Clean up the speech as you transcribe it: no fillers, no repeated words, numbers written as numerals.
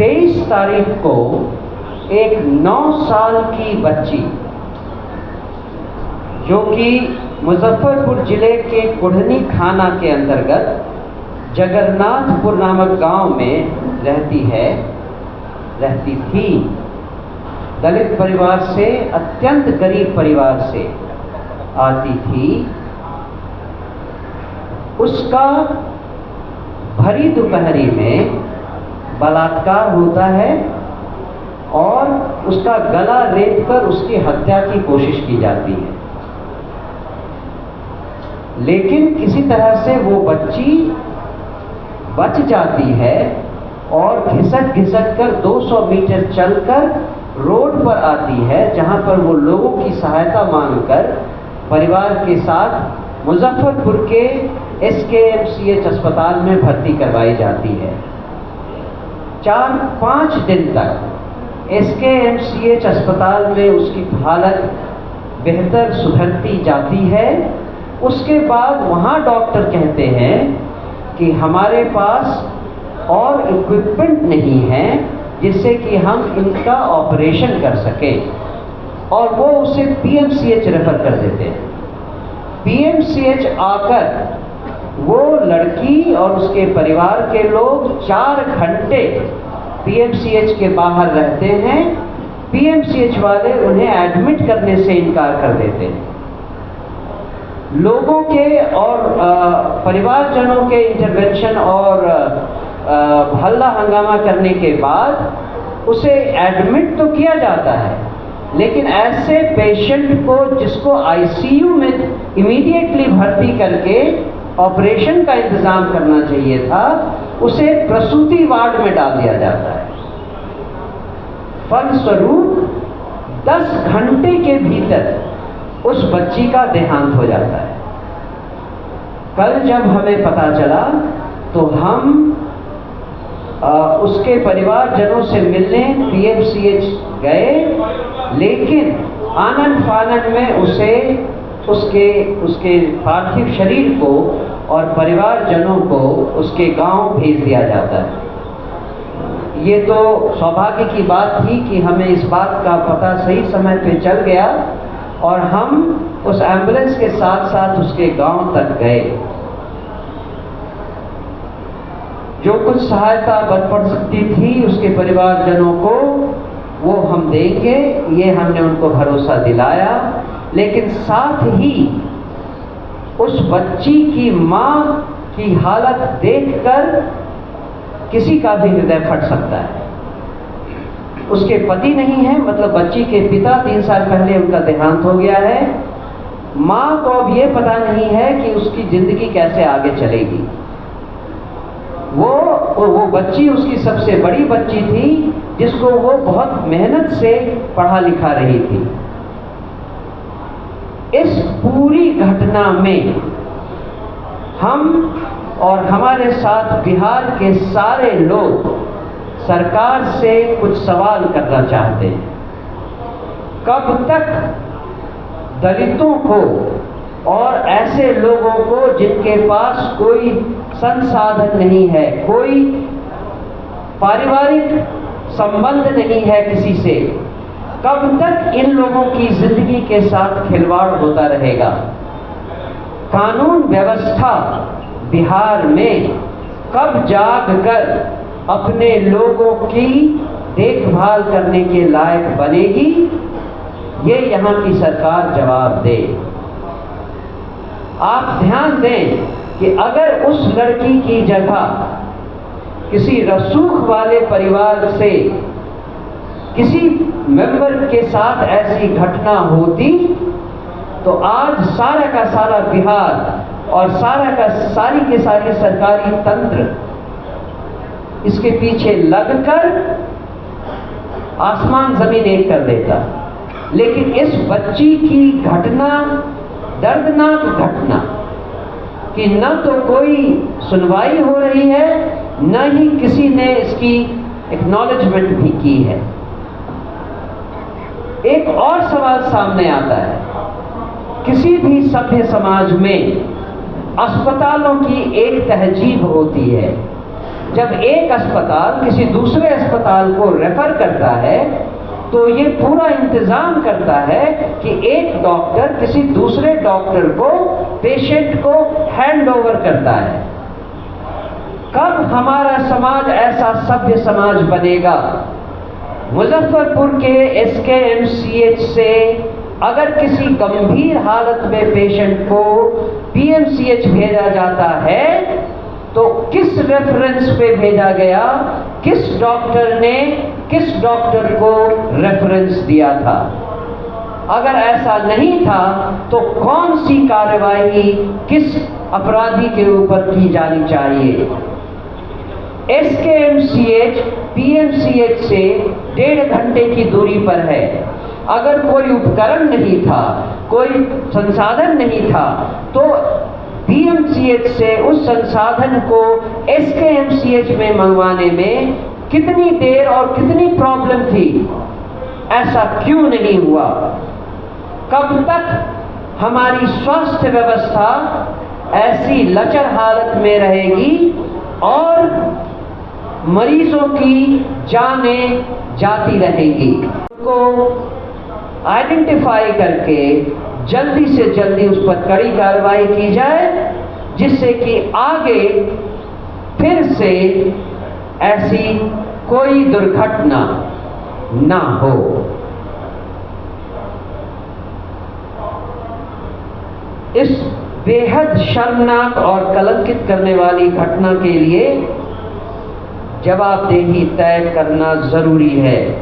23 तारीख को एक 9 साल की बच्ची जो कि मुजफ्फरपुर जिले के कुढ़नी थाना के अंतर्गत जगन्नाथपुर नामक गांव में रहती थी, दलित परिवार से, अत्यंत गरीब परिवार से आती थी, उसका भरी दोपहरी में बलात्कार होता है और उसका गला रेत कर उसकी हत्या की कोशिश की जाती है। लेकिन किसी तरह से वो बच्ची बच जाती है और घिसट कर 200 मीटर चलकर रोड पर आती है, जहां पर वो लोगों की सहायता मांगकर परिवार के साथ मुजफ्फरपुर के SKMCH अस्पताल में भर्ती करवाई जाती है। 4-5 दिन तक SKMCH अस्पताल में उसकी हालत बेहतर सुधरती जाती है। उसके बाद वहाँ डॉक्टर कहते हैं कि हमारे पास और इक्विपमेंट नहीं है जिससे कि हम इनका ऑपरेशन कर सकें, और वो उसे PMCH रेफर कर देते हैं। PMCH आकर वो लड़की और उसके परिवार के लोग 4 घंटे PMCH के बाहर रहते हैं। PMCH वाले उन्हें एडमिट करने से इनकार कर देते हैं। लोगों के और परिवारजनों के इंटरवेंशन और हल्ला हंगामा करने के बाद उसे एडमिट तो किया जाता है, लेकिन ऐसे पेशेंट को जिसको ICU में इमीडिएटली भर्ती करके ऑपरेशन का इंतजाम करना चाहिए था, उसे प्रसूति वार्ड में डाल दिया जाता है। फलस्वरूप 10 घंटे के भीतर उस बच्ची का देहांत हो जाता है। कल जब हमें पता चला तो हम उसके परिवारजनों से मिलने PMCH गए, लेकिन आनन फानन में उसके पार्थिव शरीर को और परिवारजनों को उसके गांव भेज दिया जाता है। ये तो सौभाग्य की बात थी कि हमें इस बात का पता सही समय पे चल गया और हम उस एम्बुलेंस के साथ साथ उसके गांव तक गए। जो कुछ सहायता बन पड़ सकती थी उसके परिवारजनों को, वो हम देंगे, ये हमने उनको भरोसा दिलाया। लेकिन साथ ही उस बच्ची की मां की हालत देखकर किसी का भी हृदय फट सकता है। उसके पति नहीं है, मतलब बच्ची के पिता 3 साल पहले उनका देहांत हो गया है। मां को अब ये पता नहीं है कि उसकी जिंदगी कैसे आगे चलेगी। वो बच्ची उसकी सबसे बड़ी बच्ची थी जिसको वो बहुत मेहनत से पढ़ा लिखा रही थी। इस पूरी घटना में हम और हमारे साथ बिहार के सारे लोग सरकार से कुछ सवाल करना चाहते हैं। कब तक दलितों को और ऐसे लोगों को जिनके पास कोई संसाधन नहीं है, कोई पारिवारिक संबंध नहीं है किसी से, कब तक इन लोगों की जिंदगी के साथ खिलवाड़ होता रहेगा? कानून व्यवस्था बिहार में कब जाग कर अपने लोगों की देखभाल करने के लायक बनेगी? ये यहाँ की सरकार जवाब दे। आप ध्यान दें कि अगर उस लड़की की जगह किसी रसूख वाले परिवार से किसी मेंबर के साथ ऐसी घटना होती तो आज सारा का सारा बिहार और सारी के सारी सरकारी तंत्र इसके पीछे लगकर आसमान जमीन एक कर देता। लेकिन इस बच्ची की घटना, दर्दनाक घटना कि न तो कोई सुनवाई हो रही है, न ही किसी ने इसकी एक्नॉलेजमेंट भी की है। एक और सवाल सामने आता है, किसी भी सभ्य समाज में अस्पतालों की एक तहजीब होती है, जब एक अस्पताल किसी दूसरे अस्पताल को रेफर करता है तो ये पूरा इंतजाम करता है कि एक डॉक्टर किसी दूसरे डॉक्टर को, पेशेंट को हैंड ओवर करता है। कब हमारा समाज ऐसा सभ्य समाज बनेगा? मुजफ्फरपुर के SKMCH से अगर किसी गंभीर हालत में पेशेंट को PMCH भेजा जाता है तो किस रेफरेंस पे भेजा गया, किस डॉक्टर ने किस डॉक्टर को रेफरेंस दिया था? अगर ऐसा नहीं था तो कौन सी कार्रवाई किस अपराधी के ऊपर की जानी चाहिए? SKMCH PMCH से 1.5 घंटे की दूरी पर है। अगर कोई उपकरण नहीं था, कोई संसाधन नहीं था, तो PMCH से उस संसाधन को SKMCH में मंगवाने में कितनी देर और कितनी प्रॉब्लम थी? ऐसा क्यों नहीं हुआ? कब तक हमारी स्वास्थ्य व्यवस्था ऐसी लचर हालत में रहेगी और मरीजों की जानें जाती रहेगी? उनको आइडेंटिफाई करके जल्दी से जल्दी उस पर कड़ी कार्रवाई की जाए, जिससे कि आगे फिर से ऐसी कोई दुर्घटना ना हो। इस बेहद शर्मनाक और कलंकित करने वाली घटना के लिए जवाबदेही तय करना जरूरी है।